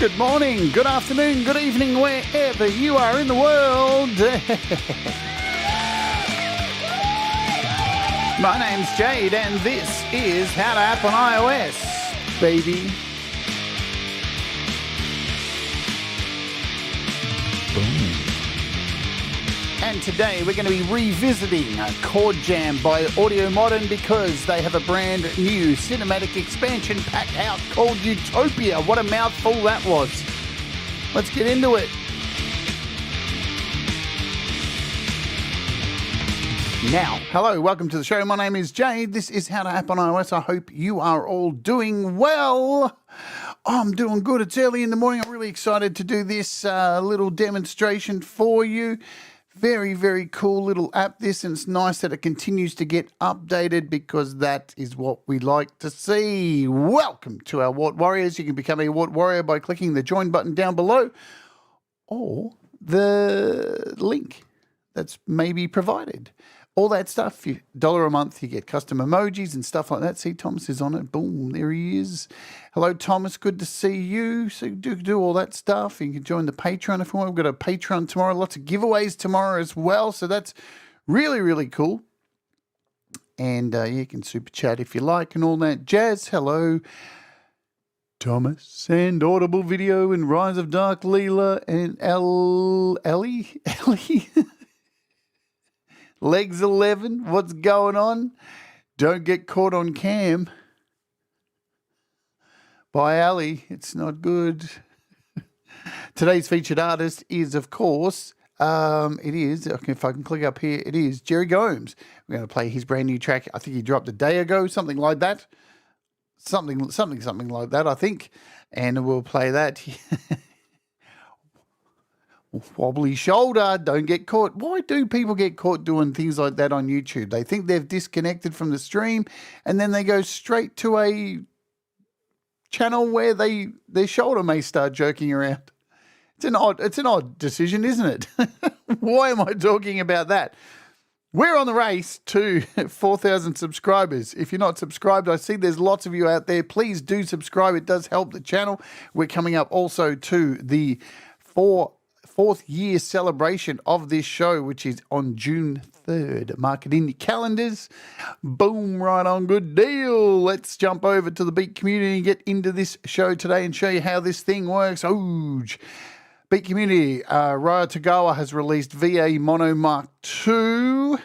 Good morning, good afternoon, good evening, wherever you are in the world. My name's Jade, and this is How to App on iOS, baby. Boom. And today we're going to be revisiting ChordJam by AudioModern because they have a brand new cinematic expansion pack out called UTOPIA. What a mouthful that was. Let's get into it. Now, hello, welcome to the show. My name is Jade. This is How to App on iOS. I hope you are all doing well. I'm doing good. It's early in the morning. I'm really excited to do this little demonstration for you. Very, very cool little app this, and it's nice that it continues to get updated because that is what we like to see. Welcome to our Wart Warriors. You can become a Wart Warrior by clicking the join button down below or the link that's maybe provided. All that stuff, $1 a month, you get custom emojis and stuff like that. See, Thomas is on it. Boom, there he is. Hello, Thomas. Good to see you. So do all that stuff. You can join the Patreon if you want. We've got a Patreon tomorrow. Lots of giveaways tomorrow as well. So that's really, really cool. And you can super chat if you like and all that jazz. Hello, Thomas, and Audible Video and Rise of Dark Leela and Ellie. Legs 11, what's going on? Don't get caught on cam. By Ali, it's not good. Today's featured artist is, of course, it is, okay, if I can click up here, it is Jerry Gomes. We're going to play his brand new track. I think he dropped a day ago, something like that. Something like that, I think. And we'll play that. Wobbly shoulder, don't get caught. Why do people get caught doing things like that on YouTube? They think they've disconnected from the stream and then they go straight to a channel where their shoulder may start jerking around. It's an odd decision, isn't it? Why am I talking about that? We're on the race to 4,000 subscribers. If you're not subscribed, I see there's lots of you out there. Please do subscribe. It does help the channel. We're coming up also to the fourth year celebration of this show, which is on June 3rd. Mark it in your calendars. Boom, right on, good deal. Let's jump over to the Beat community and get into this show today and show you how this thing works. Ooh, Beat community, Ryo Tagawa has released VA Mono Mark II.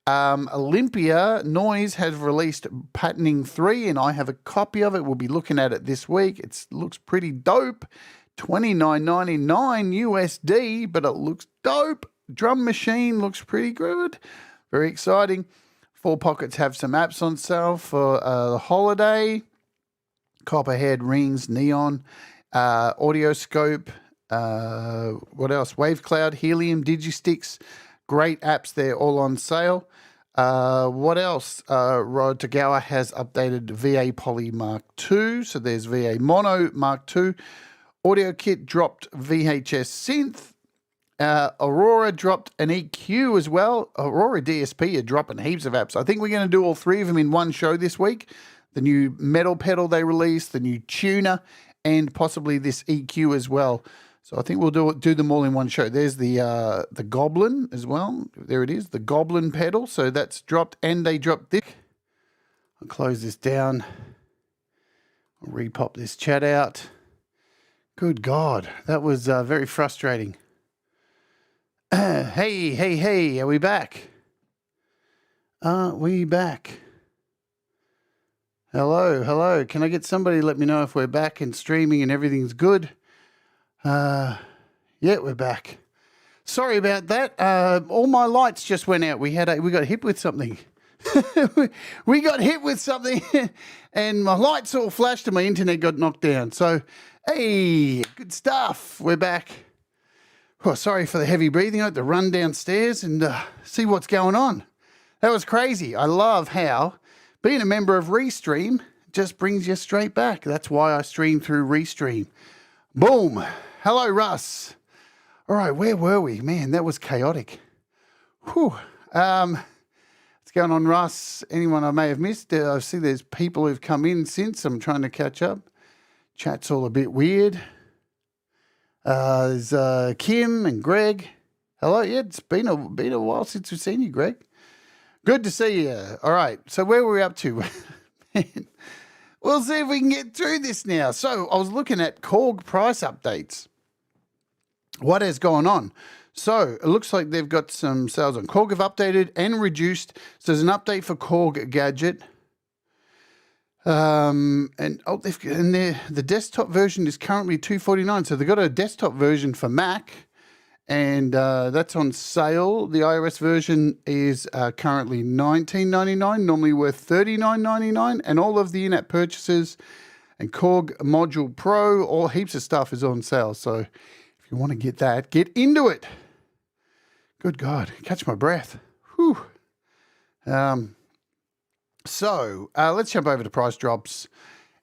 Olympia Noise has released Patterning 3, and I have a copy of it. We'll be looking at it this week. It looks pretty dope. $29.99 USD, but it looks dope. Drum Machine looks pretty good. Very exciting. Four Pockets have some apps on sale for the holiday. Copperhead, Rings, Neon, Audioscope, what else? Wave Cloud, Helium, Digisticks. Great apps there, all on sale. What else? Ryo Tagawa has updated VA Poly Mark II. So there's VA Mono Mark II. Audio Kit dropped VHS Synth. Aurora dropped an EQ as well. Aurora DSP are dropping heaps of apps. I think we're going to do all three of them in one show this week. The new metal pedal they released, the new tuner, and possibly this EQ as well. So I think we'll do them all in one show. There's the Goblin as well. There it is, the Goblin pedal. So that's dropped, and they dropped this. I'll close this down. I'll repop this chat out. Good God, that was very frustrating. Hey, are we back? Are we back? Hello. Can I get somebody to let me know if we're back and streaming and everything's good? Yeah, we're back. Sorry about that. All my lights just went out. We got hit with something. we got hit with something, and my lights all flashed and my internet got knocked down. So, hey, good stuff. We're back. Oh, sorry for the heavy breathing. I had to run downstairs and see what's going on. That was crazy. I love how being a member of Restream just brings you straight back. That's why I stream through Restream. Boom. Hello, Russ. All right, where were we? Man, that was chaotic. Whew. What's going on, Russ? Anyone I may have missed? I see there's people who've come in since. I'm trying to catch up. Chat's all a bit weird. There's Kim and Greg. Hello. Yeah, it's been a while since we've seen you, Greg. Good to see you. All right. So where were we up to? Man, we'll see if we can get through this now. So I was looking at Korg price updates. What has gone on? So it looks like they've got some sales on Korg have updated and reduced. So there's an update for Korg Gadget. The desktop version is currently $249. So they've got a desktop version for Mac, and that's on sale. The iOS version is currently $19.99, normally worth $39.99, and all of the in-app purchases and Korg Module Pro, all heaps of stuff is on sale. So if you want to get that, get into it. Good God, catch my breath. Whew. So let's jump over to price drops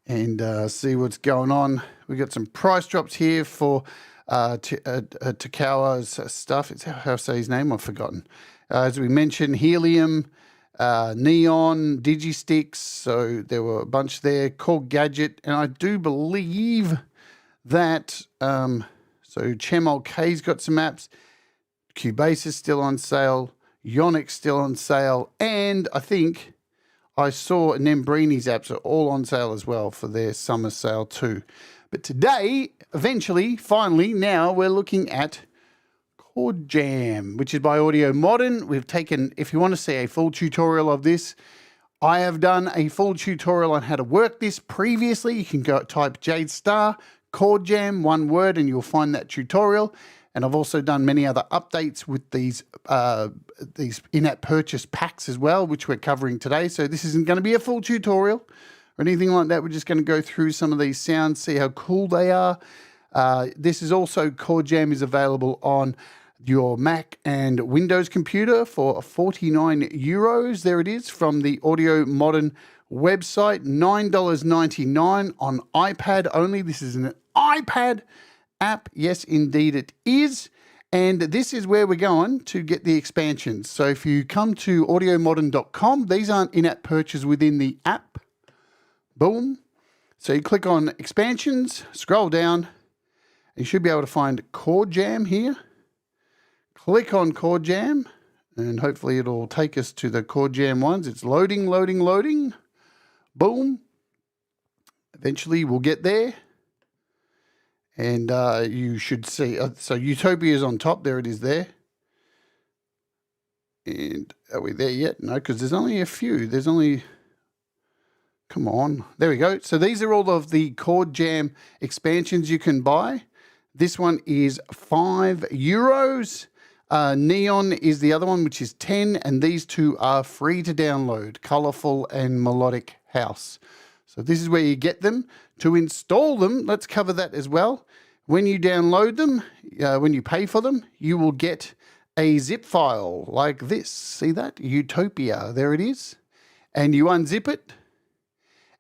and see what's going on. We got some price drops here for Takawa's stuff. It's how I say his name, I've forgotten. As we mentioned, Helium, Neon, Digisticks. So there were a bunch there. Korg Gadget, and I do believe that so Chemol K's got some apps. Cubase is still on sale. Yonex still on sale, and I think I saw Nembrini's apps are all on sale as well for their summer sale too. But today, eventually, finally, now we're looking at ChordJam, which is by AudioModern. We've taken, if you want to see a full tutorial of this, I have done a full tutorial on how to work this previously. You can go type Jade Starr, ChordJam, one word, and you'll find that tutorial. And I've also done many other updates with these in-app purchase packs as well, which we're covering today. So this isn't going to be a full tutorial or anything like that. We're just going to go through some of these sounds, see how cool they are. This is also, ChordJam is available on your Mac and Windows computer for 49 euros. There it is from the AudioModern website, $9.99 on iPad only. This is an iPad app. Yes, indeed it is. And this is where we're going to get the expansions. So if you come to audiomodern.com, these aren't in-app purchases within the app. Boom. So you click on expansions, scroll down, and you should be able to find ChordJam here. Click on ChordJam, and hopefully it'll take us to the ChordJam ones. It's loading, loading, loading. Boom. Eventually we'll get there. And you should see, so Utopia is on top. There it is there. And are we there yet? No, because there's only a few. There's only, come on. There we go. So these are all of the ChordJam expansions you can buy. This one is 5 euros. Neon is the other one, which is 10. And these two are free to download, Colorful and Melodic House. So this is where you get them. To install them, let's cover that as well. When you download them, when you pay for them, you will get a zip file like this. See that? Utopia, there it is. And you unzip it,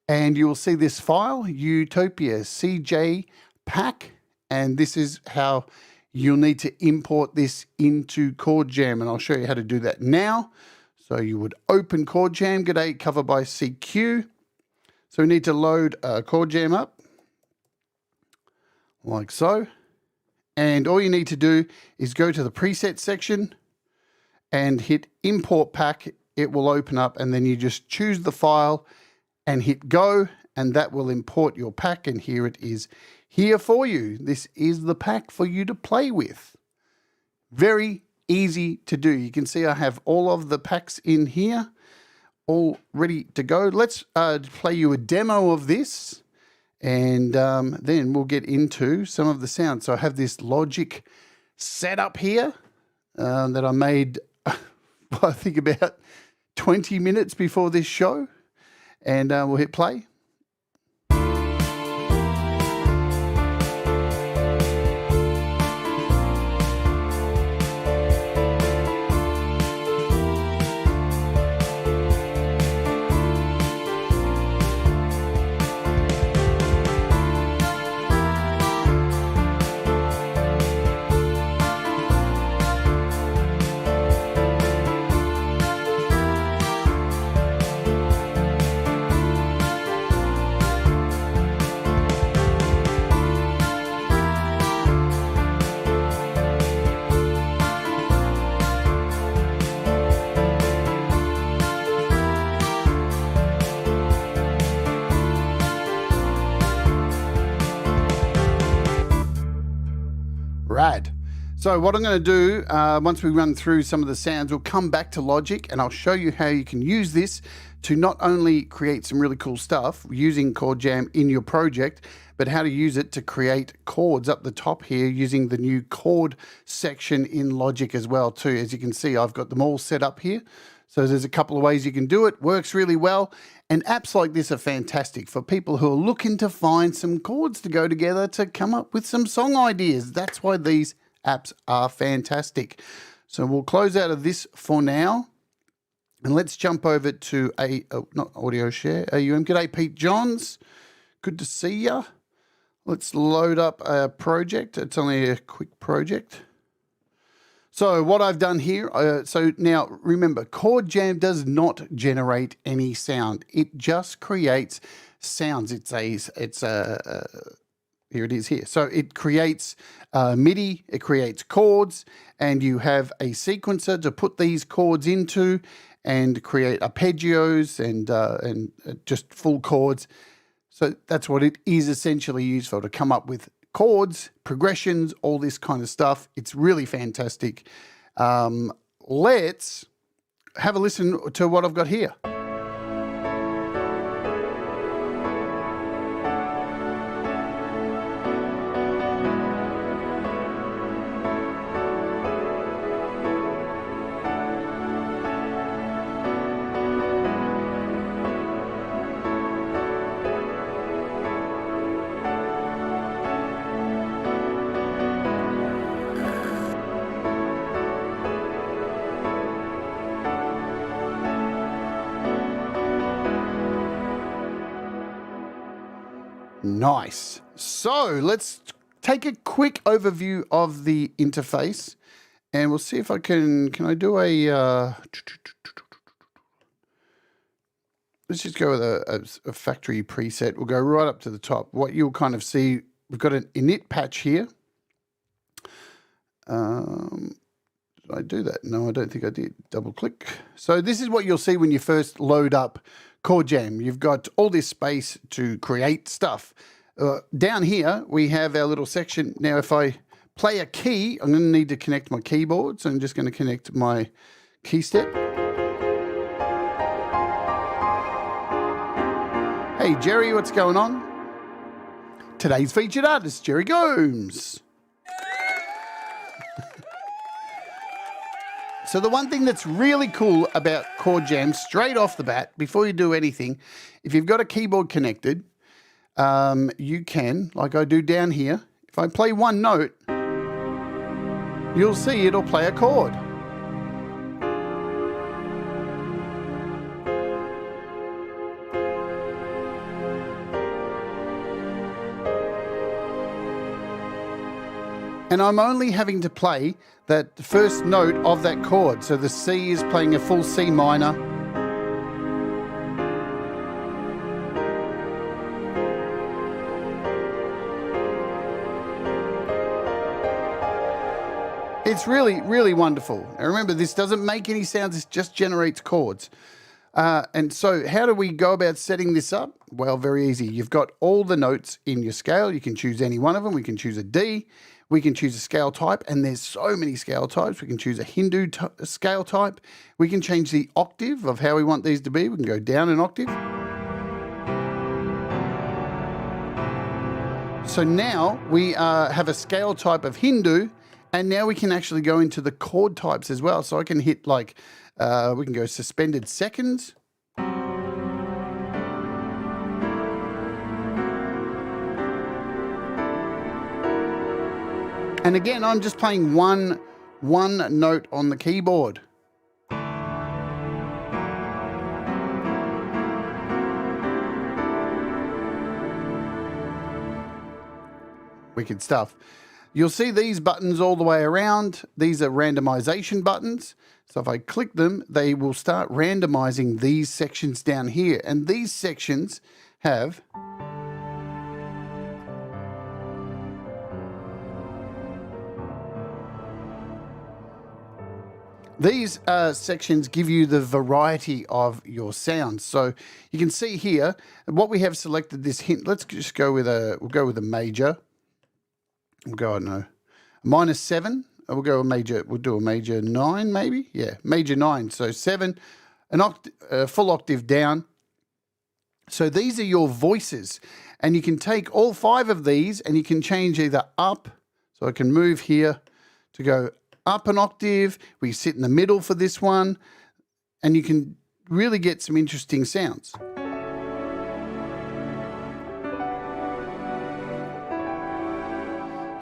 and you will see this file, Utopia CJ Pack. And this is how you'll need to import this into ChordJam. And I'll show you how to do that now. So you would open ChordJam, G'day, covered by CQ. So we need to load ChordJam up, like so. And all you need to do is go to the preset section and hit import pack. It will open up, and then you just choose the file and hit go, and that will import your pack. And here it is here for you. This is the pack for you to play with. Very easy to do. You can see I have all of the packs in here, all ready to go. Let's play you a demo of this, and then we'll get into some of the sounds. So I have this Logic setup here that I made, I think about 20 minutes before this show, and we'll hit play. So what I'm going to do, once we run through some of the sounds, we'll come back to Logic and I'll show you how you can use this to not only create some really cool stuff using ChordJam in your project, but how to use it to create chords up the top here using the new chord section in Logic as well too. As you can see, I've got them all set up here. So there's a couple of ways you can do it. Works really well. And apps like this are fantastic for people who are looking to find some chords to go together to come up with some song ideas. That's why these apps are fantastic. So we'll close out of this for now. And let's jump over to not Audio Share, AUM. G'day, Pete Johns. Good to see ya. Let's load up a project. It's only a quick project. So what I've done here, so now remember, ChordJam does not generate any sound. It just creates sounds. Here it is here. So it creates MIDI, it creates chords, and you have a sequencer to put these chords into and create arpeggios and just full chords. So that's what it is essentially used for, to come up with chords, progressions, all this kind of stuff. It's really fantastic. Let's have a listen to what I've got here. Nice. So let's take a quick overview of the interface and we'll see if I can I do a, let's just go with a factory preset. We'll go right up to the top. What you'll kind of see, we've got an init patch here. Did I do that? No, I don't think I did. Double click. So this is what you'll see when you first load up ChordJam. You've got all this space to create stuff. Down here, we have our little section. Now, if I play a key, I'm going to need to connect my keyboard. So I'm just going to connect my key step. Hey, Jerry, what's going on? Today's featured artist, Jerry Gomes. So the one thing that's really cool about ChordJam, straight off the bat, before you do anything, if you've got a keyboard connected, you can, like I do down here, if I play one note, you'll see it'll play a chord. And I'm only having to play that first note of that chord. So the C is playing a full C minor. It's really, really wonderful. Now remember, this doesn't make any sounds, it just generates chords. And so how do we go about setting this up? Well, very easy. You've got all the notes in your scale. You can choose any one of them. We can choose a D. We can choose a scale type, and there's so many scale types. We can choose a Hindu scale type. We can change the octave of how we want these to be. We can go down an octave. So now we have a scale type of Hindu, and now we can actually go into the chord types as well. So I can hit like, we can go suspended seconds. And again, I'm just playing one note on the keyboard. Wicked stuff. You'll see these buttons all the way around. These are randomization buttons. So if I click them, they will start randomizing these sections down here. And these sections have these sections give you the variety of your sounds. So you can see here what we have selected this hint. Let's just go with we'll go with a major. We'll go, I don't know, -7 We'll go a major, we'll do a major 9 maybe. Yeah, major 9. So 7, a full octave down. So these are your voices. And you can take all 5 of these and you can change either up. So I can move here to go up an octave. We sit in the middle for this one. And you can really get some interesting sounds.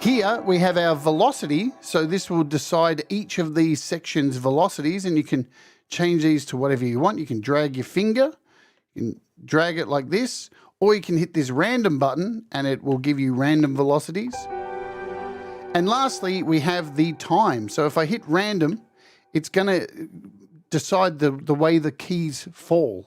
Here we have our velocity, so this will decide each of these sections' velocities, and you can change these to whatever you want. You can drag your finger, you can drag it like this, or you can hit this random button and it will give you random velocities. And lastly, we have the time. So if I hit random, it's going to decide the way the keys fall.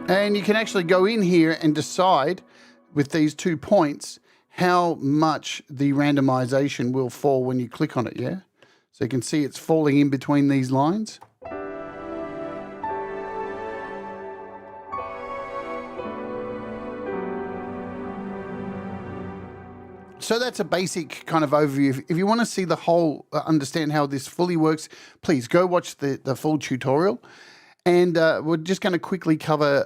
And you can actually go in here and decide with these 2 points how much the randomization will fall when you click on it, yeah? So you can see it's falling in between these lines. So that's a basic kind of overview. If you want to see the whole, understand how this fully works, please go watch the full tutorial. And we're just going to quickly cover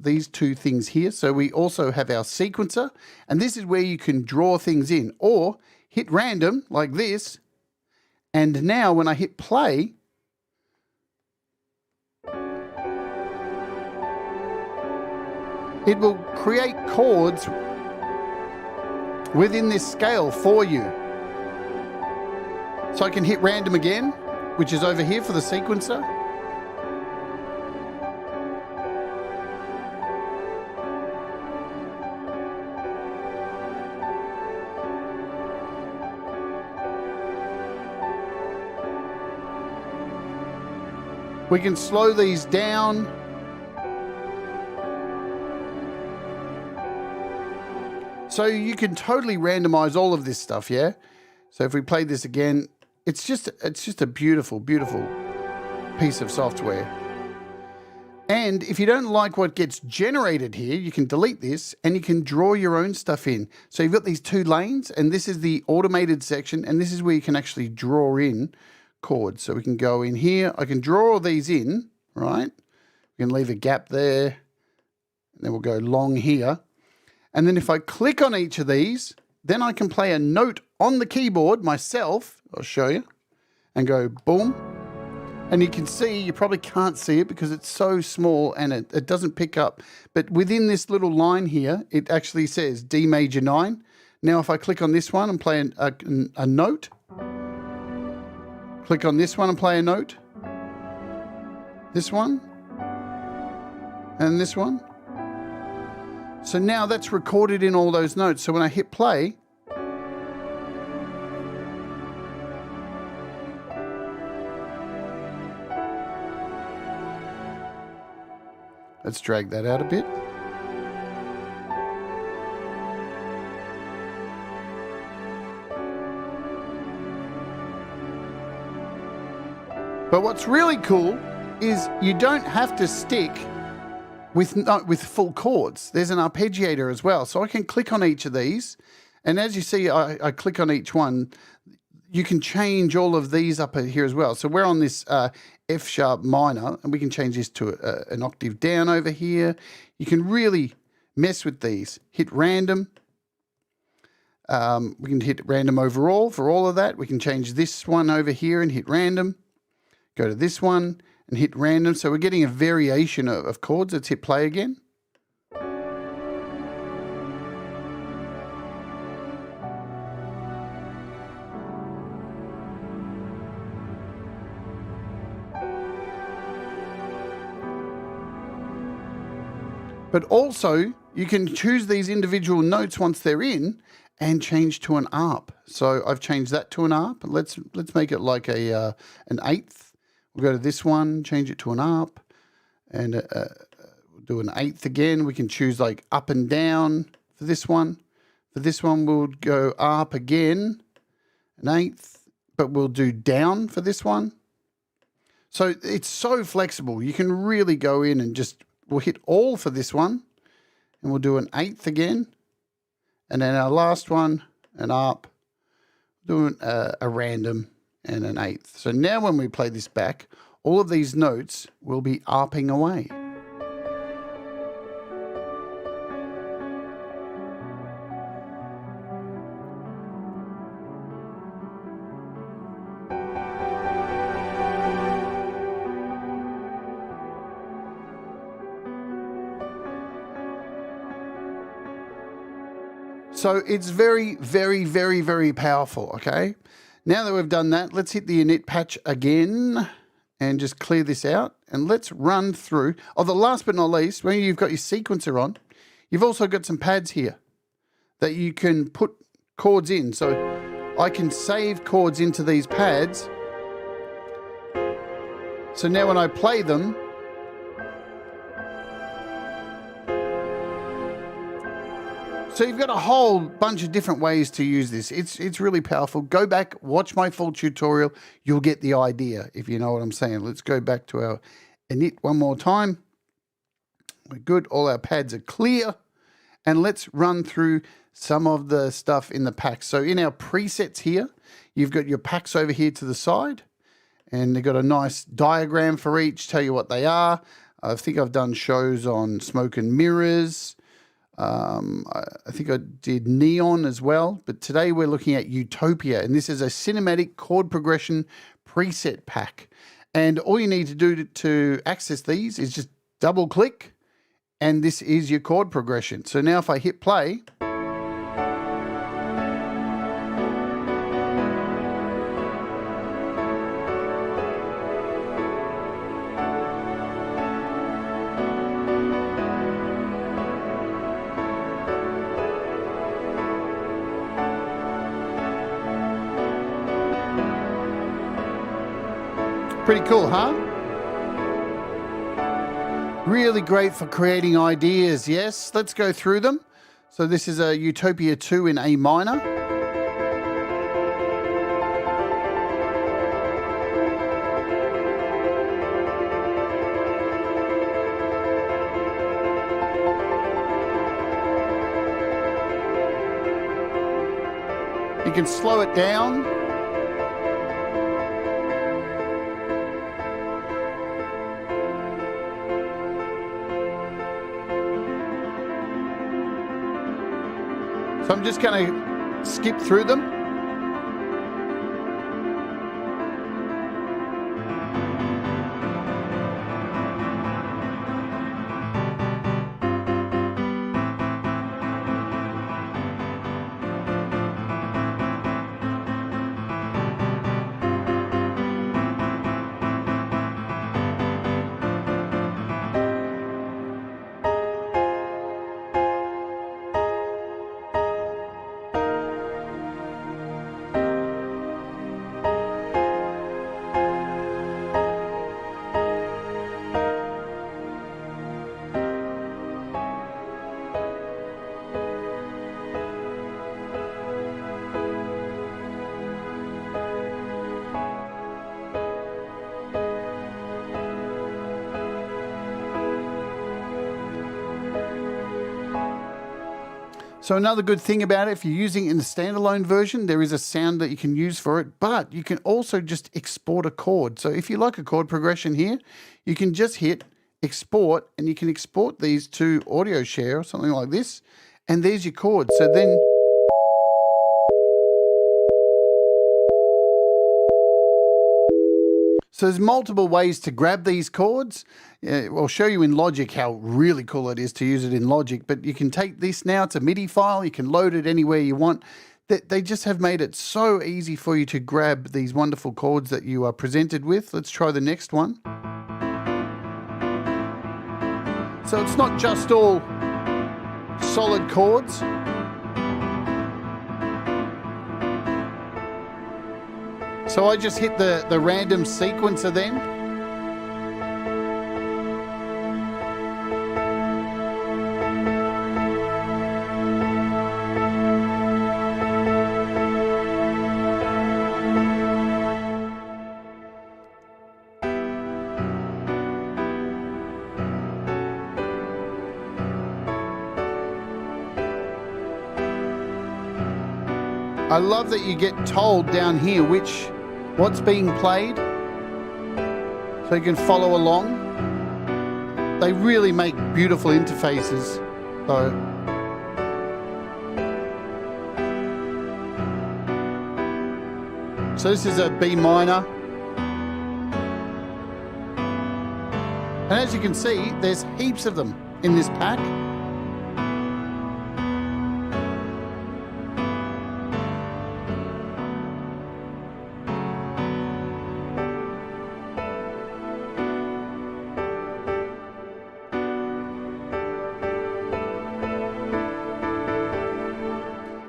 these 2 things here. So we also have our sequencer, and this is where you can draw things in, or hit random like this. And now when I hit play, it will create chords within this scale for you. So I can hit random again, which is over here for the sequencer. We can slow these down. So you can totally randomize all of this stuff, yeah? So if we play this again, it's just a beautiful, beautiful piece of software. And if you don't like what gets generated here, you can delete this and you can draw your own stuff in. So you've got these 2 lanes, and this is the automated section, and this is where you can actually draw in chords. So we can go in here. I can draw all these in, right? We can leave a gap there. And then we'll go long here. And then if I click on each of these, then I can play a note on the keyboard myself. I'll show you. And go boom. And you can see, you probably can't see it because it's so small and it doesn't pick up. But within this little line here, it actually says D major 9. Now if I click on this one and play a note, click on this one and play a note, this one, and this one. So now that's recorded in all those notes. So when I hit play, let's drag that out a bit. But what's really cool is you don't have to stick with full chords. There's an arpeggiator as well. So I can click on each of these. And as you see, I click on each one. You can change all of these up here as well. So we're on this F sharp minor, and we can change this to an octave down over here. You can really mess with these. Hit random. We can hit random overall for all of that. We can change this one over here and hit random. Go to this one and hit random. So we're getting a variation of chords. Let's hit play again. But also you can choose these individual notes once they're in and change to an ARP. So I've changed that to an ARP. Let's make it like an eighth. We'll go to this one, change it to an ARP, and we'll do an eighth again. We can choose like up and down for this one. For this one, we'll go ARP again, an eighth, but we'll do down for this one. So it's so flexible. You can really go in and we'll hit all for this one, and we'll do an eighth again. And then our last one, an ARP, doing a random and an eighth. So now when we play this back, all of these notes will be ARPing away. So it's very, very, very, very powerful, okay? Now that we've done that, let's hit the init patch again and just clear this out. And let's run through. Oh, the last but not least, when you've got your sequencer on, you've also got some pads here that you can put chords in. So I can save chords into these pads. So now when I play them, so you've got a whole bunch of different ways to use this. It's really powerful. Go back, watch my full tutorial. You'll get the idea, if you know what I'm saying. Let's go back to our init one more time. We're good. All our pads are clear. And let's run through some of the stuff in the packs. So in our presets here, you've got your packs over here to the side. And they've got a nice diagram for each, tell you what they are. I think I've done shows on smoke and mirrors. I think I did neon as well, but today we're looking at Utopia, and this is a cinematic chord progression preset pack. And all you need to do to access these is just double click, and this is your chord progression. So now if I hit play, pretty cool, huh? Really great for creating ideas, yes? Let's go through them. So this is a Utopia 2 in A minor. You can slow it down. So I'm just going to skip through them. So another good thing about it, if you're using it in the standalone version, there is a sound that you can use for it, but you can also just export a chord. So if you like a chord progression here, you can just hit export, and you can export these to audio share or something like this, and there's your chord. So then so there's multiple ways to grab these chords. I'll show you in Logic how really cool it is to use it in Logic, but you can take this now, it's a MIDI file, you can load it anywhere you want. They just have made it so easy for you to grab these wonderful chords that you are presented with. Let's try the next one. So it's not just all solid chords. So I just hit the random sequencer then. I love that you get told down here what's being played, so you can follow along. They really make beautiful interfaces, though. So this is a B minor. And as you can see, there's heaps of them in this pack.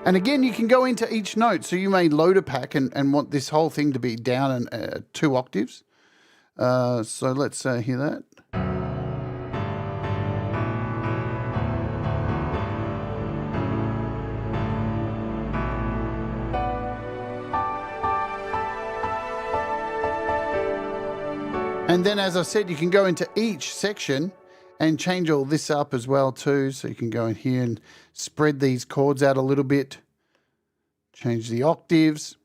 And again, you can go into each note. So you may load a pack and want this whole thing to be down in 2 octaves. So let's hear that. And then, as I said, you can go into each section and change all this up as well too. So you can go in here and spread these chords out a little bit. Change the octaves.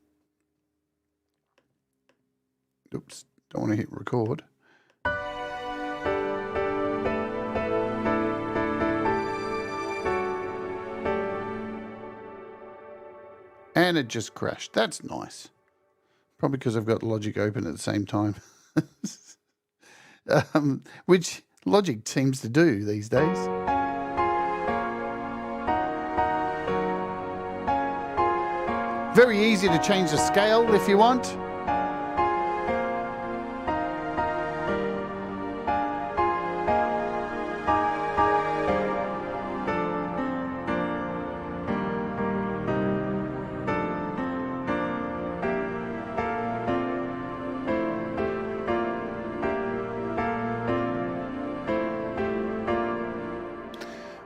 Oops, don't want to hit record. And it just crashed. That's nice. Probably because I've got Logic open at the same time. Which Logic seems to do these days. Very easy to change the scale if you want.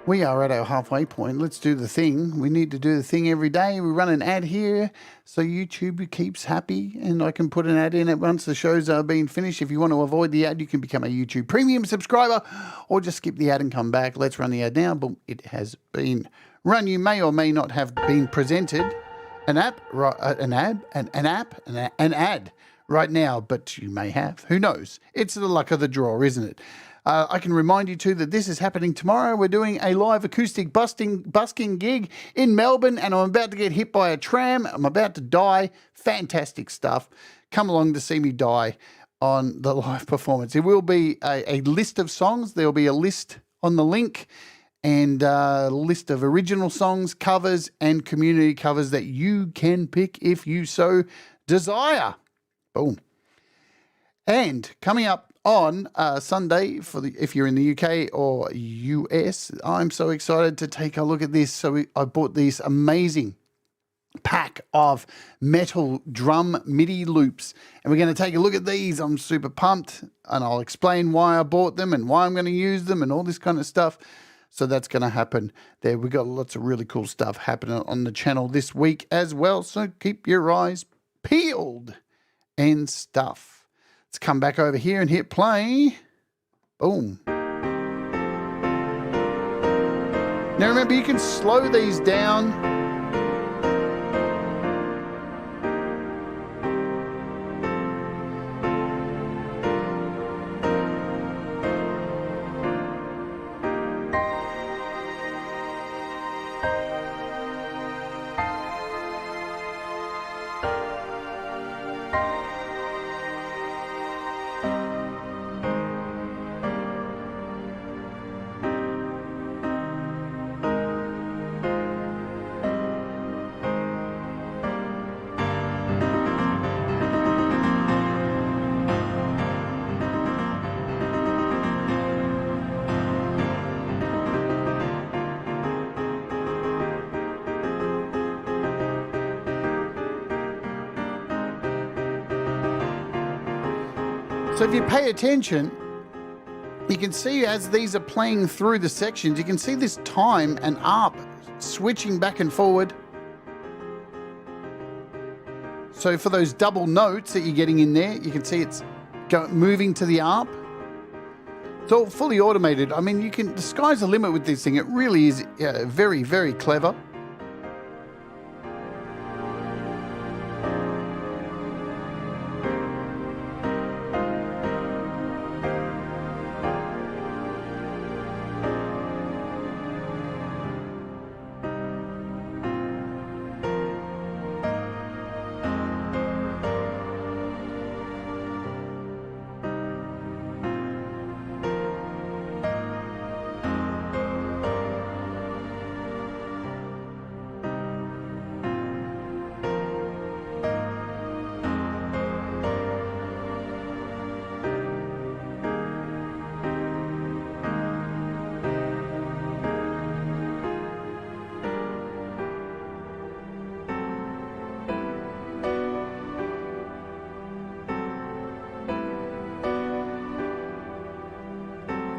We are at our halfway point. Let's do the thing. We need to do the thing every day. We run an ad here so YouTube keeps happy, and I can put an ad in it once the shows are being finished. If you want to avoid the ad, you can become a YouTube premium subscriber or just skip the ad and come back. Let's run the ad now. Boom, it has been run. You may or may not have been presented an ad right now, but you may have. Who knows? It's the luck of the draw, isn't it? I can remind you too that this is happening tomorrow. We're doing a live acoustic busking gig in Melbourne, and I'm about to get hit by a tram. I'm about to die. Fantastic stuff. Come along to see me die on the live performance. It will be a list of songs. There will be a list on the link, and a list of original songs, covers, and community covers that you can pick if you so desire. Boom. And coming up on Sunday, if you're in the UK or US, I'm so excited to take a look at this. So I bought this amazing pack of metal drum MIDI loops, and we're going to take a look at these. I'm super pumped, and I'll explain why I bought them and why I'm going to use them and all this kind of stuff. So that's going to happen there. We've got lots of really cool stuff happening on the channel this week as well. So keep your eyes peeled and stuff. Let's come back over here and hit play. Boom. Now remember, you can slow these down. So if you pay attention, you can see as these are playing through the sections, you can see this time and ARP switching back and forward. So for those double notes that you're getting in there, you can see it's moving to the ARP. It's all fully automated. I mean, the sky's the limit with this thing. It really is very, very clever.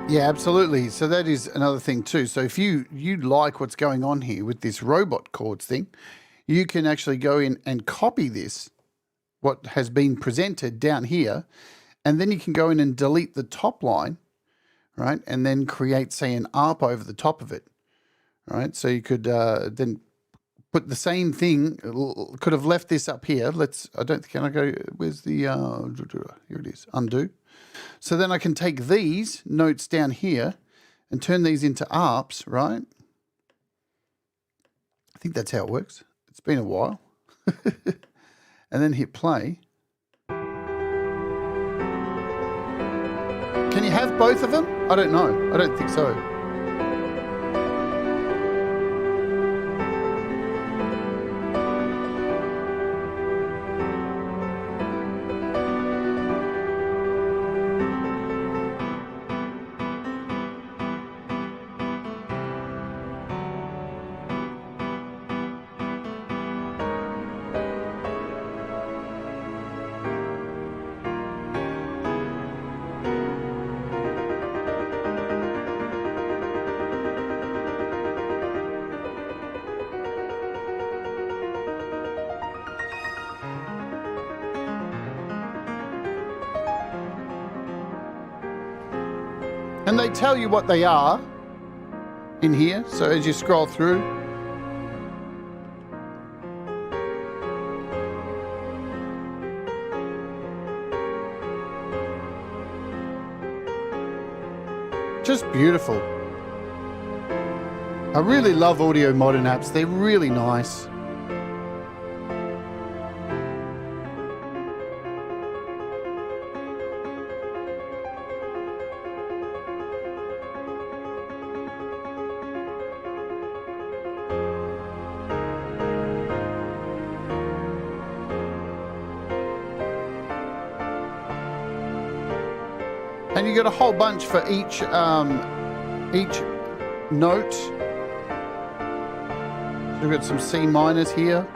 Yeah, absolutely. So that is another thing too. So if you like what's going on here with this robot chords thing, you can actually go in and copy this, what has been presented down here, and then you can go in and delete the top line, right? And then create, say, an ARP over the top of it, right? So you could then put the same thing, could have left this up here. Can I go, where's the, here it is, undo. So then I can take these notes down here and turn these into ARPs, right? I think that's how it works. It's been a while. And then hit play. Can you have both of them? I don't know. I don't think so. And they tell you what they are in here. So as you scroll through, just beautiful. I really love AudioModern apps. They're really nice. And you get a whole bunch for each note. So we've got some C minors here.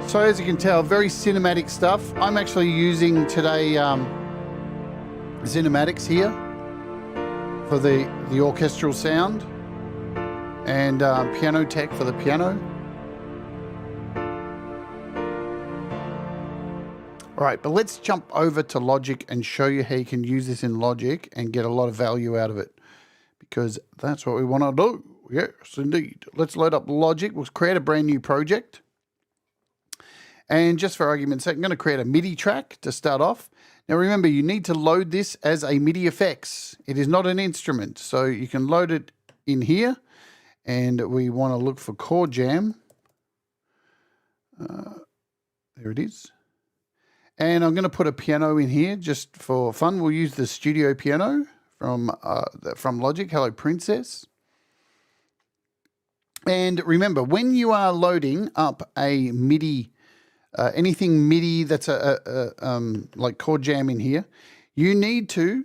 So as you can tell, very cinematic stuff. I'm actually using today Cinematics here for the orchestral sound, and Piano Tech for the piano. All right, but let's jump over to Logic and show you how you can use this in Logic and get a lot of value out of it, because that's what we want to do. Yes, indeed. Let's load up Logic. We'll create a brand new project. And just for argument's sake, I'm going to create a MIDI track to start off. Now remember, you need to load this as a MIDI effects. It is not an instrument. So you can load it in here. And we want to look for ChordJam. There it is. And I'm going to put a piano in here just for fun. We'll use the studio piano from Logic. Hello, Princess. And remember, when you are loading up a MIDI, anything MIDI that's like ChordJam in here, you need to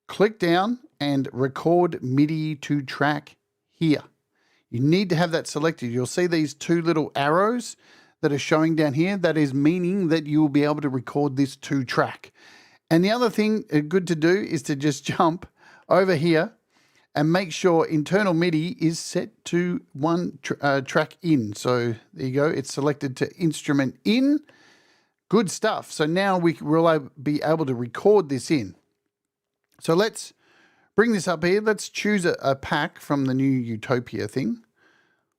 click down and record MIDI to track here. You need to have that selected. You'll see these two little arrows that are showing down here. That is meaning that you will be able to record this to track. And the other thing good to do is to just jump over here and make sure internal MIDI is set to one track in. So there you go. It's selected to instrument in. Good stuff. So now we'll be able to record this in. So let's bring this up here. Let's choose a pack from the new UTOPIA thing.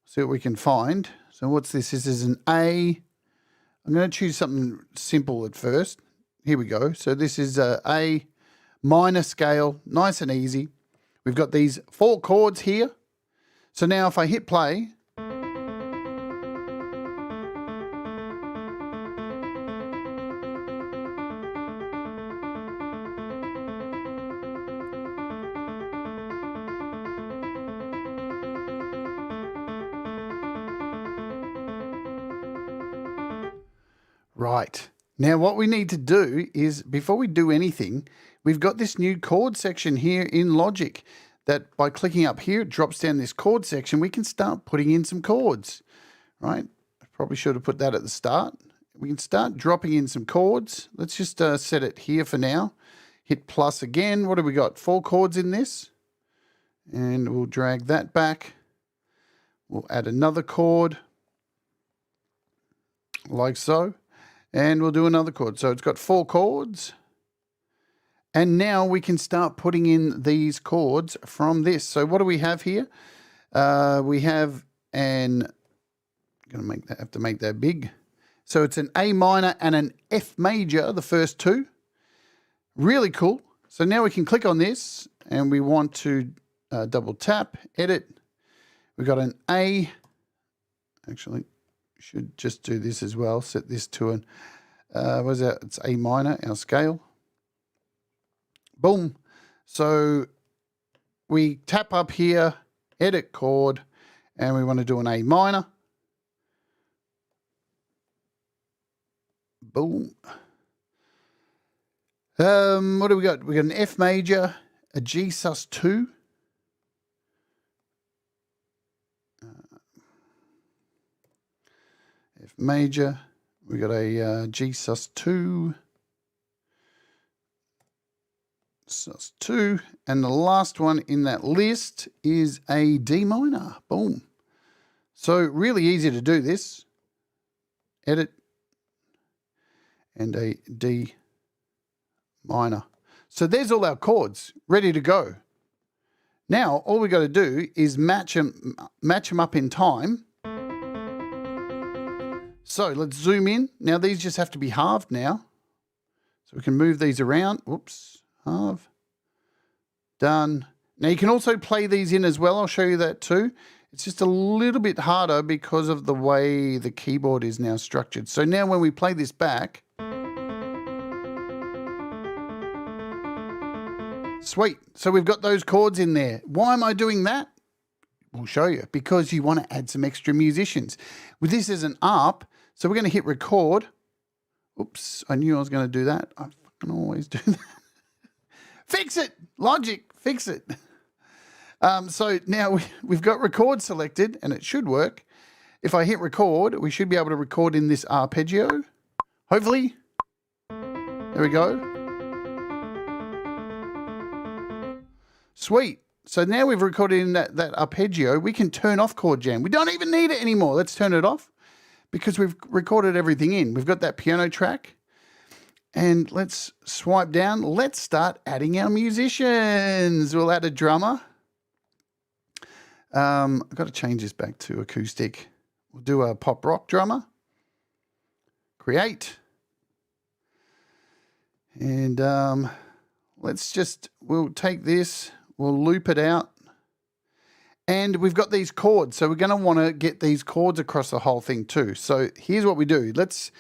See what we can find. So what's this? This is an A. I'm going to choose something simple at first. Here we go. So this is A minor scale, nice and easy. We've got these 4 chords here. So now if I hit play, right. Now what we need to do is, before we do anything, we've got this new chord section here in Logic that by clicking up here, it drops down this chord section. We can start putting in some chords, right? I probably should have put that at the start. We can start dropping in some chords. Let's just set it here for now. Hit plus again. What have we got? 4 chords in this. And we'll drag that back. We'll add another chord, like so. And we'll do another chord. So it's got 4 chords. And now we can start putting in these chords from this. So what do we have here? We have an, have to make that big. So it's an A minor and an F major, the first 2. Really cool. So now we can click on this and we want to double tap, edit. We've got an A. Actually, should just do this as well. Set this to an, what is that? It's A minor, our scale. Boom. So we tap up here, edit chord, and we want to do an A minor. Boom. What do we got? We got an F major, a G sus2. F major. We got a G sus2. Sus2. And the last one in that list is a D minor. Boom. So really easy to do this. Edit. And a D minor. So there's all our chords ready to go. Now all we got to do is match them up in time. So let's zoom in. Now these just have to be halved now. So we can move these around. Whoops, halve. Done. Now you can also play these in as well. I'll show you that too. It's just a little bit harder because of the way the keyboard is now structured. So now when we play this back, sweet. So we've got those chords in there. Why am I doing that? We'll show you. Because you want to add some extra musicians. With this as an ARP, so we're going to hit record. Oops, I knew I was going to do that. I fucking always do that. Fix it! Logic, fix it. So now we've got record selected, and it should work. If I hit record, we should be able to record in this arpeggio. Hopefully. There we go. Sweet. So now we've recorded in that arpeggio. We can turn off ChordJam. We don't even need it anymore. Let's turn it off because we've recorded everything in. We've got that piano track. And let's swipe down. Let's start adding our musicians. We'll add a drummer. I've got to change this back to acoustic. We'll do a pop rock drummer. Create. And we'll take this. We'll loop it out. And we've got these chords. So we're going to want to get these chords across the whole thing too. So here's what we do. Let's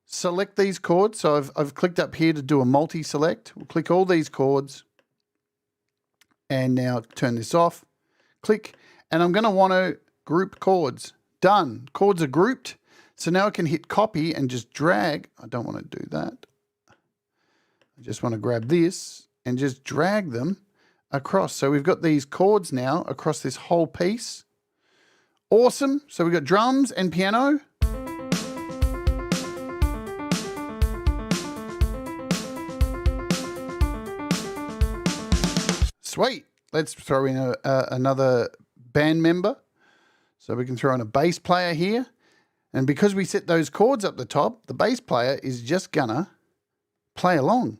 select these chords. So I've clicked up here to do a multi-select. We'll click all these chords. And now turn this off. Click. And I'm going to want to group chords. Done. Chords are grouped. So now I can hit copy and just drag. I don't want to do that. I just want to grab this and just drag them across. So we've got these chords now across this whole piece. Awesome. So we've got drums and piano. Sweet. Let's throw in another band member. So we can throw in a bass player here. And because we set those chords up the top, the bass player is just gonna play along.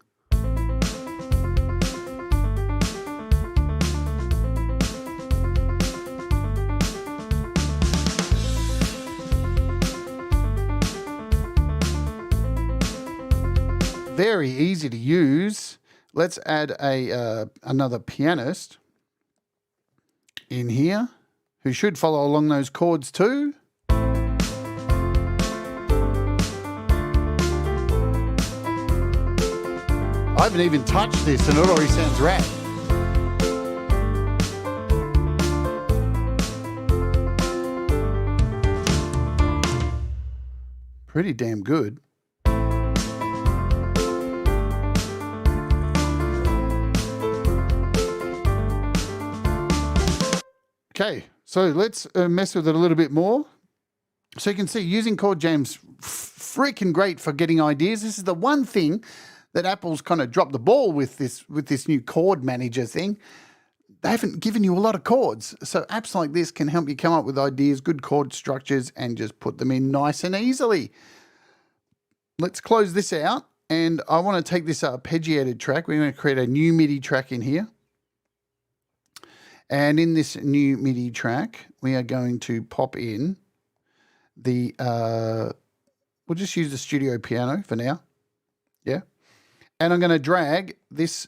Very easy to use. Let's add another pianist in here who should follow along those chords too. I haven't even touched this and it already sounds rad. Pretty damn good. Okay, so let's mess with it a little bit more. So you can see using ChordJam's freaking great for getting ideas. This is the one thing that Apple's kind of dropped the ball with this new chord manager thing. They haven't given you a lot of chords. So apps like this can help you come up with ideas, good chord structures, and just put them in nice and easily. Let's close this out. And I want to take this arpeggiated track. We're going to create a new MIDI track in here. And in this new MIDI track, we are going to pop in the, we'll just use the studio piano for now. Yeah. And I'm going to drag this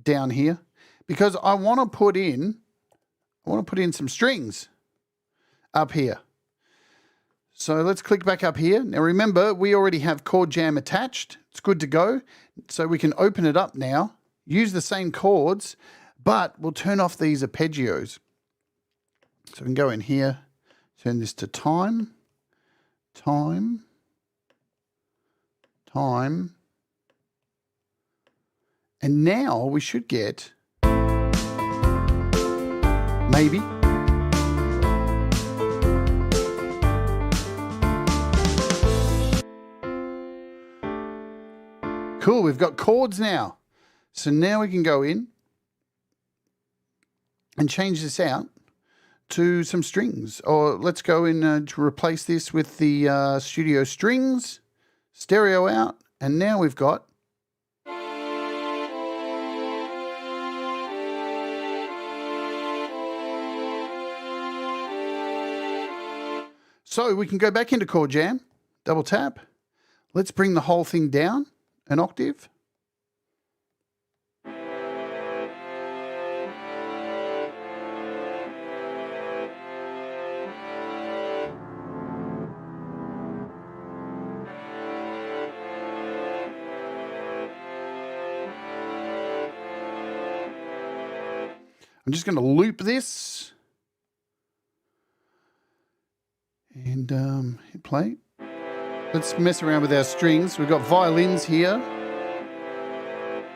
down here because I want to put in some strings up here. So let's click back up here. Now remember, we already have ChordJam attached. It's good to go. So we can open it up now, use the same chords, but we'll turn off these arpeggios. So we can go in here, turn this to time, time, time. And now we should get maybe. Cool, we've got chords now. So now we can go in and change this out to some strings. Or let's go in to replace this with the studio strings, stereo out, and now we've got so we can go back into ChordJam, double tap. Let's bring the whole thing down an octave. I'm just going to loop this and hit play. Let's mess around with our strings. We've got violins here.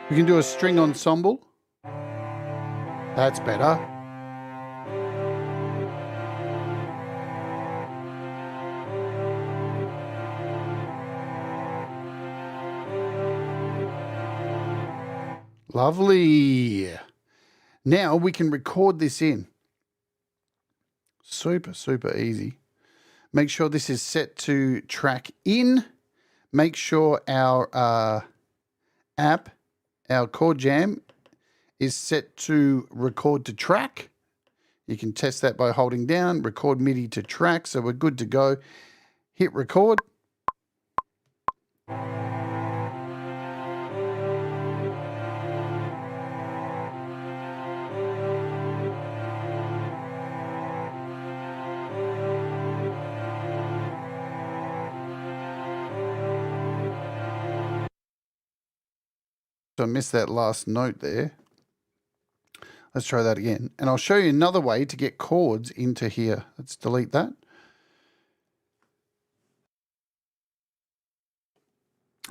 We can do a string ensemble. That's better. Lovely. Now we can record this in. Super, super easy. Make sure this is set to track in. Make sure our app, our ChordJam, is set to record to track. You can test that by holding down, record MIDI to track, so we're good to go. Hit record. So I missed that last note there. Let's try that again. And I'll show you another way to get chords into here. Let's delete that.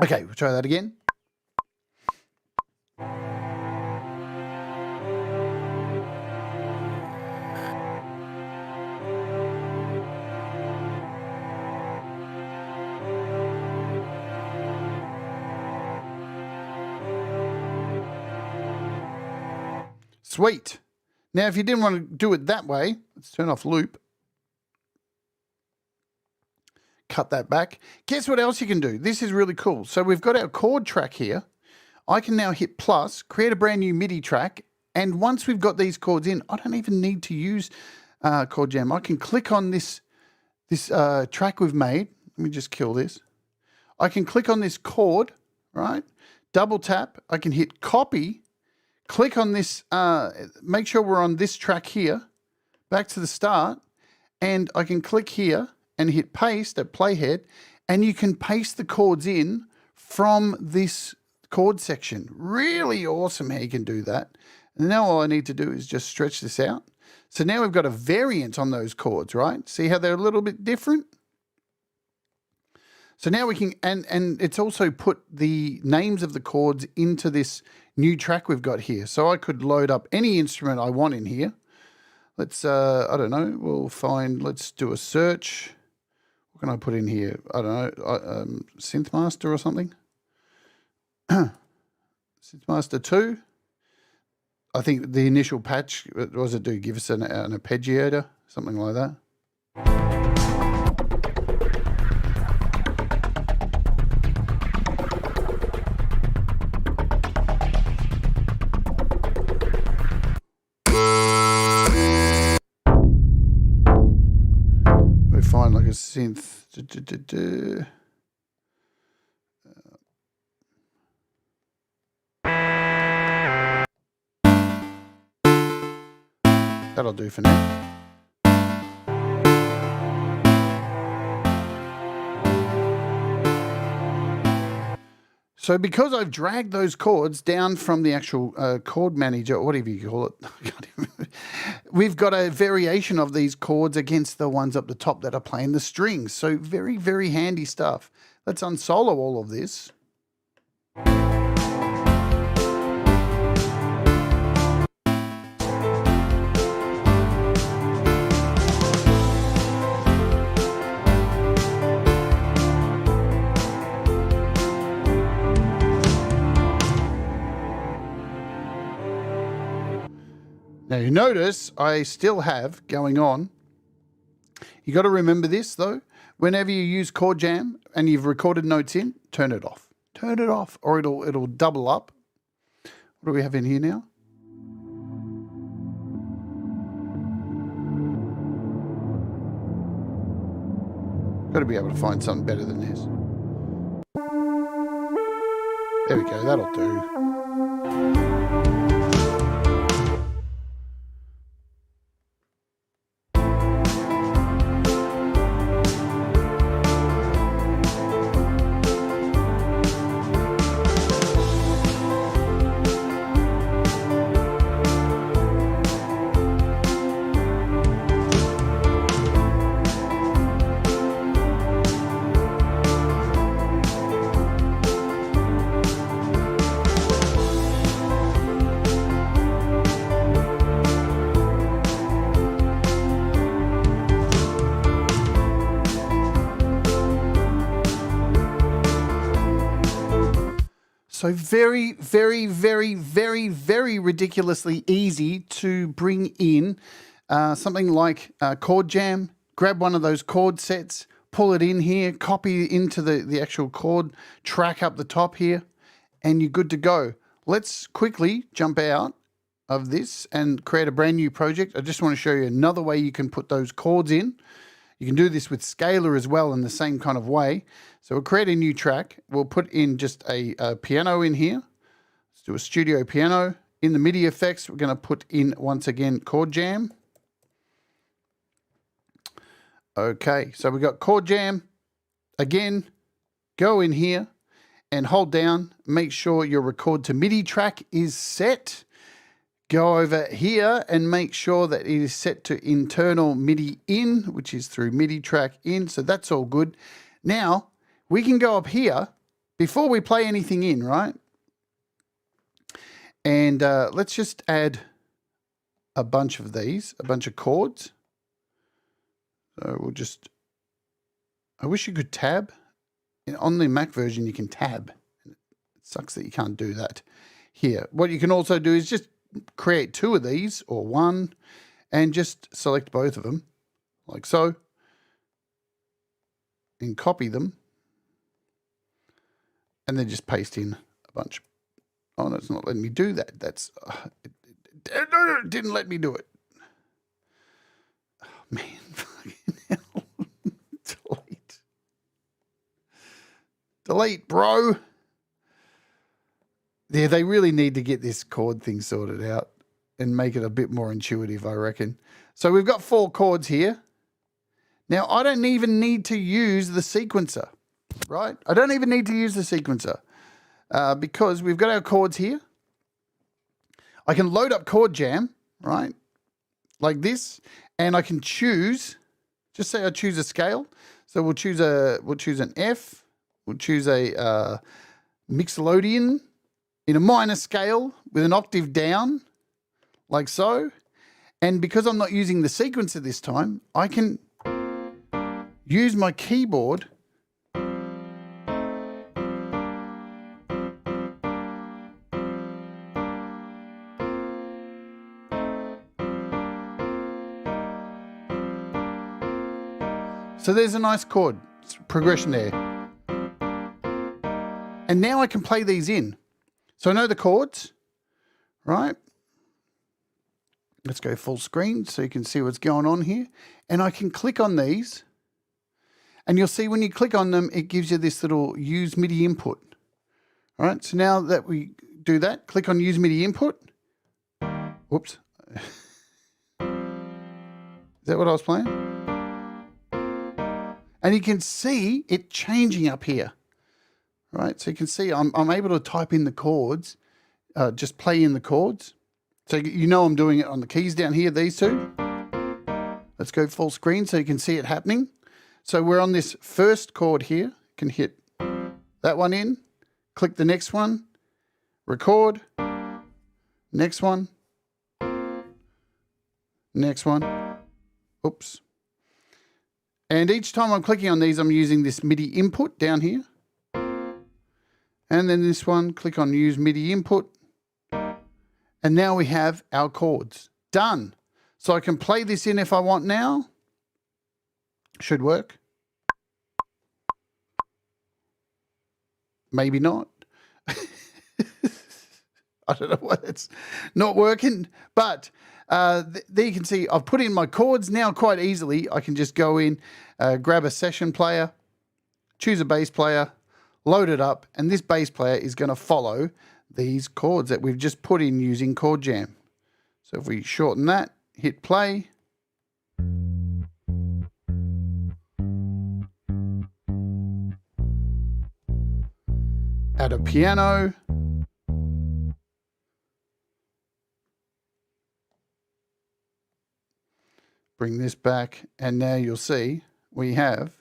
Okay, we'll try that again. Sweet. Now, if you didn't want to do it that way, let's turn off loop. Cut that back. Guess what else you can do? This is really cool. So we've got our chord track here. I can now hit plus, create a brand new MIDI track. And once we've got these chords in, I don't even need to use ChordJam. I can click on this track we've made. Let me just kill this. I can click on this chord, right? Double tap. I can hit copy. Click on this, make sure we're on this track here, back to the start, and I can click here and hit paste at playhead, and you can paste the chords in from this chord section. Really awesome how you can do that. And now all I need to do is just stretch this out. So now we've got a variant on those chords, right? See how they're a little bit different? So now we can, and it's also put the names of the chords into this new track we've got here. So I could load up any instrument I want in here. Let's, I don't know, we'll find, let's do a search. What can I put in here? I don't know, Synthmaster or something. Synthmaster 2. I think the initial patch, what does it do? Give us an arpeggiator, something like that. We find like a synth. That'll do for now. So because I've dragged those chords down from the actual chord manager, or whatever you call it, we've got a variation of these chords against the ones up the top that are playing the strings. So very, very handy stuff. Let's unsolo all of this. Now you notice I still have going on. You got to remember this though. Whenever you use ChordJam and you've recorded notes in, turn it off. Turn it off, or it'll double up. What do we have in here now? Got to be able to find something better than this. There we go. That'll do. So very, very, very, very, very ridiculously easy to bring in something like ChordJam. Grab one of those chord sets, pull it in here, copy into the actual chord track up the top here, and you're good to go. Let's quickly jump out of this and create a brand new project. I just want to show you another way you can put those chords in. You can do this with Scalar as well in the same kind of way. So we'll create a new track. We'll put in just a piano in here. Let's do a studio piano. In the MIDI effects, we're going to put in, once again, ChordJam. Okay, so we've got ChordJam. Again, go in here and hold down. Make sure your record to MIDI track is set. Go over here and make sure that it is set to internal MIDI in, which is through MIDI track in. So that's all good. Now, we can go up here before we play anything in, right? And let's just add a bunch of these, a bunch of chords. So we'll just, I wish you could tab. On the Mac version, you can tab. It sucks that you can't do that here. What you can also do is just create two of these or one and just select both of them like so and copy them and then just paste in a bunch. Oh, no, it's not letting me do that. That's it didn't let me do it. Oh, man, fucking hell. Delete, bro. Yeah, they really need to get this chord thing sorted out and make it a bit more intuitive, I reckon. So we've got 4 chords here. Now, I don't even need to use the sequencer, right? I don't even need to use the sequencer because we've got our chords here. I can load up ChordJam, right, like this, and I can choose, just say I choose a scale. So we'll choose an F, we'll choose a Mixolydian, in a minor scale with an octave down, like so. And because I'm not using the sequencer this time, I can use my keyboard so there's a nice chord progression there. And now I can play these in. So I know the chords, right? Let's go full screen so you can see what's going on here. And I can click on these. And you'll see when you click on them, it gives you this little use MIDI input. All right, so now that we do that, click on use MIDI input. Whoops. Is that what I was playing? And you can see it changing up here. Right, so you can see I'm able to type in the chords, just play in the chords. So you know I'm doing it on the keys down here, these two. Let's go full screen so you can see it happening. So we're on this first chord here. You can hit that one in, click the next one, record, next one, next one. Oops. And each time I'm clicking on these, I'm using this MIDI input down here. And then this one, click on use MIDI input. And now we have our chords. Done. So I can play this in if I want now. Should work. Maybe not. I don't know why it's not working. But there you can see I've put in my chords now quite easily. I can just go in, grab a session player, choose a bass player, load it up, and this bass player is going to follow these chords that we've just put in using ChordJam. So if we shorten that, hit play. Add a piano. Bring this back, and now you'll see we have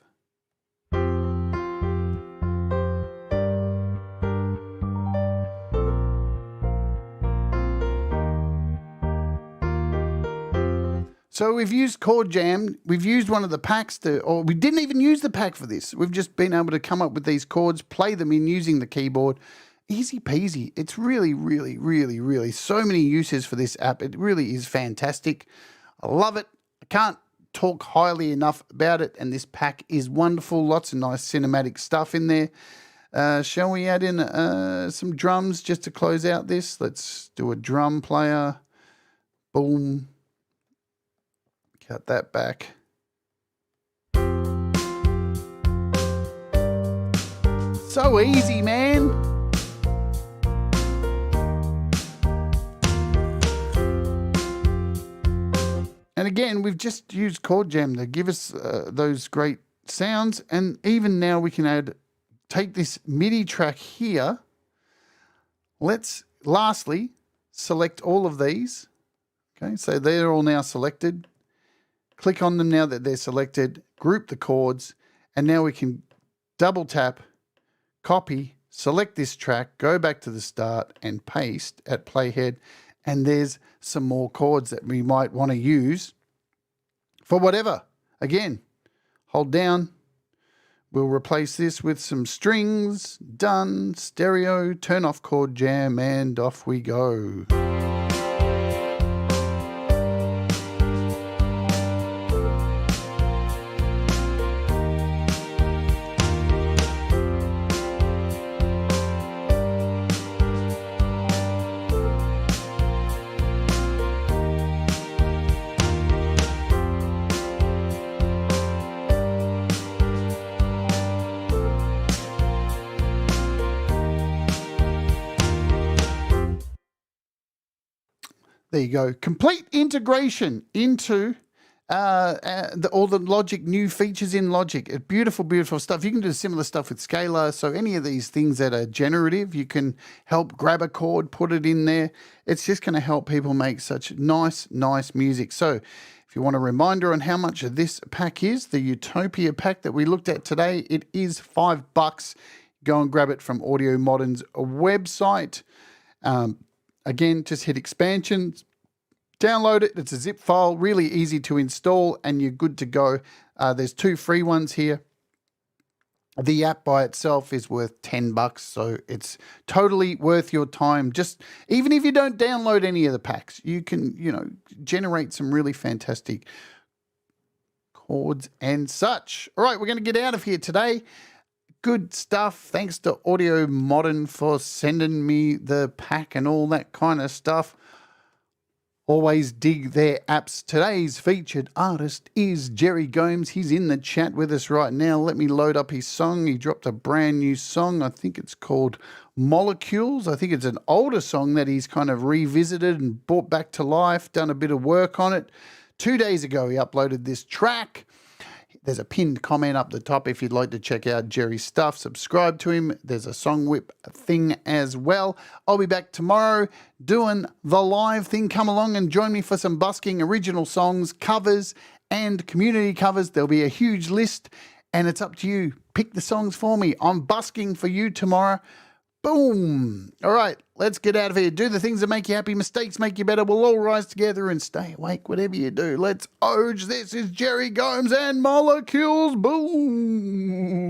So we've used ChordJam, we've used one of the packs or we didn't even use the pack for this. We've just been able to come up with these chords, play them in using the keyboard. Easy peasy. It's really, really, really, really so many uses for this app. It really is fantastic. I love it. I can't talk highly enough about it. And this pack is wonderful. Lots of nice cinematic stuff in there. Shall we add in some drums just to close out this? Let's do a drum player. Boom. Cut that back. So easy, man. And again, we've just used ChordJam to give us those great sounds. And even now we can take this MIDI track here. Let's lastly select all of these. Okay, so they're all now selected. Click on them now that they're selected, group the chords, and now we can double tap, copy, select this track, go back to the start and paste at playhead, and there's some more chords that we might want to use for whatever. Again, hold down. We'll replace this with some strings, done, stereo, turn off ChordJam, and off we go. There you go. Complete integration into all the Logic, new features in Logic. Beautiful, beautiful stuff. You can do similar stuff with Scalar. So any of these things that are generative, you can help grab a chord, put it in there. It's just going to help people make such nice, nice music. So if you want a reminder on how much this pack is, the UTOPIA pack that we looked at today, it is $5. Go and grab it from AudioModern's website. Again, just hit expansions, Download it. It's a zip file, really easy to install, and you're good to go. There's 2 free ones here. The app by itself is worth $10, so it's totally worth your time. Just even if you don't download any of the packs, you can, generate some really fantastic chords and such. All right, we're going to get out of here today. Good stuff. Thanks to AudioModern for sending me the pack and all that kind of stuff. Always dig their apps. Today's featured artist is Jerry Gomes. He's in the chat with us right now. Let me load up his song. He dropped a brand new song. I think it's called Molecules. I think it's an older song that he's kind of revisited and brought back to life, done a bit of work on it. 2 days ago, he uploaded this track. There's a pinned comment up the top if you'd like to check out Jerry's stuff. Subscribe to him. There's a song whip thing as well. I'll be back tomorrow doing the live thing. Come along and join me for some busking original songs, covers, and community covers. There'll be a huge list, and it's up to you. Pick the songs for me. I'm busking for you tomorrow. Boom. All right, let's get out of here. Do the things that make you happy. Mistakes make you better. We'll all rise together and stay awake, whatever you do. Let's oge. This is Jerry Gomes and Molecules. Boom.